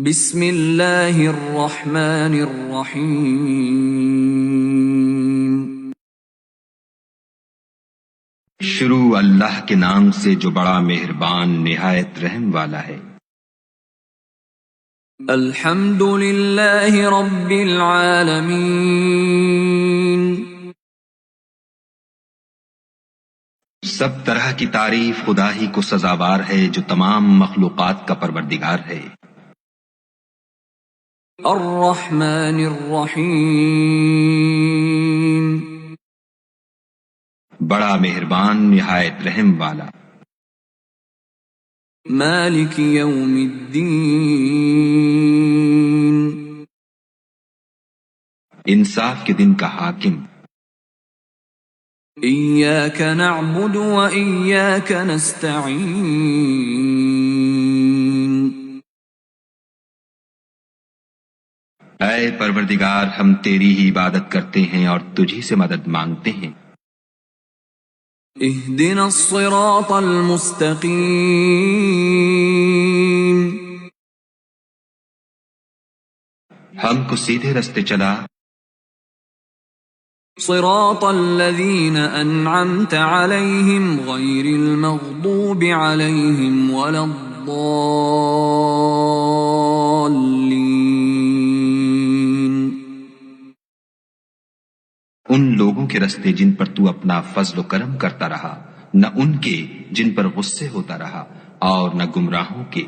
بسم اللہ الرحمن الرحیم۔ شروع اللہ کے نام سے جو بڑا مہربان نہایت رحم والا ہے۔ الحمد للہ رب العالمین۔ سب طرح کی تعریف خدا ہی کو سزاوار ہے جو تمام مخلوقات کا پروردگار ہے۔ الرحمن الرحیم۔ بڑا مہربان نہایت رحم والا۔ مالک یوم الدین۔ انصاف کے دن کا حاکم۔ ایاک نعبد و ایاک نستعین۔ اے پروردگار، ہم تیری ہی عبادت کرتے ہیں اور تجھی سے مدد مانگتے ہیں۔ اہدنا الصراط المستقیم۔ ہم کو سیدھے رستے چلا۔ صراط الذین انعمت علیہم غیر المغضوب علیہم ولا الضالین۔ ان لوگوں کے رستے جن پر تو اپنا فضل و کرم کرتا رہا، نہ ان کے جن پر غصے ہوتا رہا، اور نہ گمراہوں کے